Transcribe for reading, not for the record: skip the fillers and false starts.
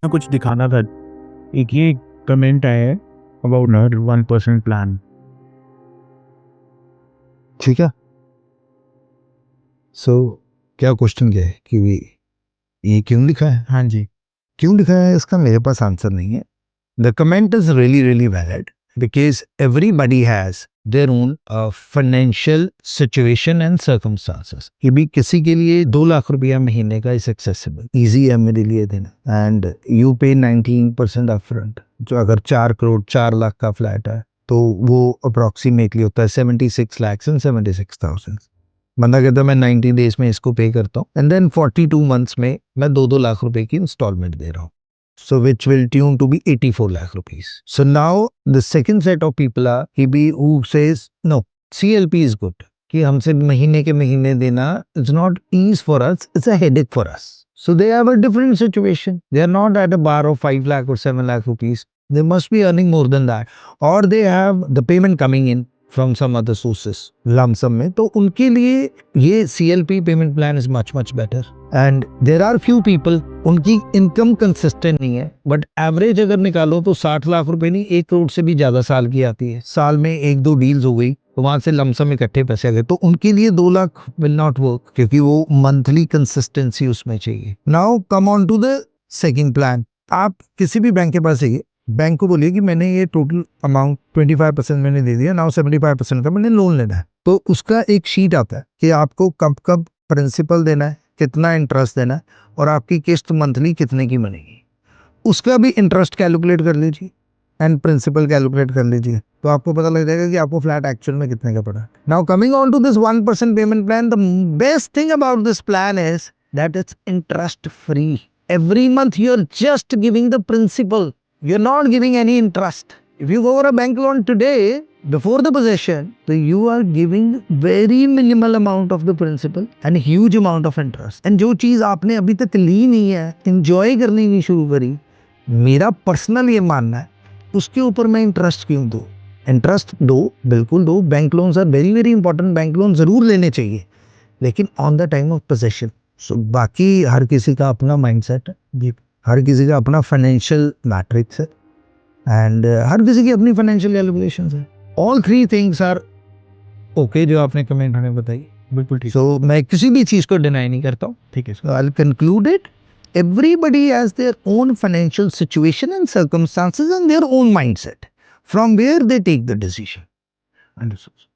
ना कुछ दिखाना था। एक ये कमेंट आया है अबाउट 1% प्लान। ठीक है। सो क्या क्वेश्चन क्या है कि ये क्यों लिखा है? हाँ जी। क्यों लिखा है इसका मेरे पास आंसर नहीं है. The comment is really valid because everybody has their own financial situation and circumstances. कि भी किसी के लिए 2 लाख रुपया महीने का इस accessible, easy है मेरे लिए देना. And you pay 19% upfront. जो अगर 4 करोड़ 4 लाख का फ्लैट है तो वो अप्रोक्सीमेटली होता है 76 lakhs and 76,000. बंदा कहता है मैं 90 डेज में इसको पे करता हूँ एंड देन 42 मंथ्स में मैं 2-2 लाख रुपए की इंस्टॉलमेंट दे रहा हूँ. So which will tune to be 84 lakh rupees. So now the second set of people are who says no, CLP is good. कि हमसे महीने के महीने देना is not ease for us, it's a headache for us. So they have a different situation. They are not at a bar of 5 lakh or 7 lakh rupees. They must be earning more than that. Or they have the payment coming in from some other sources, lump sum में. तो उनके लिए ये CLP payment plan is much better. And there are few people उनकी income consistent नहीं है but average अगर निकालो तो 60 लाख रुपए नहीं 1 करोड़ से भी ज्यादा साल की आती है. साल में 1-2 डील्स हो गई तो वहां से लमसम इकट्ठे पैसे आ गए तो उनके लिए 2 लाख विल नॉट वर्क क्योंकि वो मंथली कंसिस्टेंसी उसमें चाहिए. Now come on to the second plan. आप किसी भी बैंक के पास जाइए, बैंक को बोलिए कि मैंने ये टोटल अमाउंट 25% मैंने दे दिया, नाउ 75% का मैंने लोन लेना है. तो उसका एक शीट आता है कि आपको कब कब प्रिंसिपल देना है, कितना इंटरेस्ट देना है और आपकी किस्त मंथली कितने की बनेगी. उसका भी इंटरेस्ट कैलकुलेट कर लीजिए एंड प्रिंसिपल कैलकुलेट कर लीजिए तो आपको पता लग जाएगा कि आपको फ्लैट एक्चुअल में कितने का पड़ा. Now coming on to this 1% payment plan, the best thing about this plan is that it's interest free. Every month you are just giving the principal, you are not giving any interest. If you go for a bank loan today, before the possession, so you are giving very minimal amount of the principal and huge amount of interest. And जो चीज आपने अभी तक ली नहीं है, enjoy करनी नहीं शुरू करी, मेरा पर्सनल ये मानना है उसके ऊपर मैं इंटरेस्ट क्यों दूं. इंटरेस्ट दो, बिल्कुल दो. Bank loans are very important, bank loan जरूर लेने चाहिए लेकिन on the time of possession. So बाकी हर किसी का अपना माइंडसेट है, हर किसी का अपना फाइनेंशियल मैट्रिक्स है एंड हर किसी की अपनी फाइनेंशियल कैलकुलेशंस है. ऑल 3 थिंग्स आर ओके जो आपने कमेंट हमें बताई. बिल्कुल ठीक। सो मैं किसी भी चीज को डिनाई नहीं करता हूँ. ठीक है sir. So I'll conclude it. Everybody has their own financial situation and circumstances and their own mindset from where they take the decision. Understood.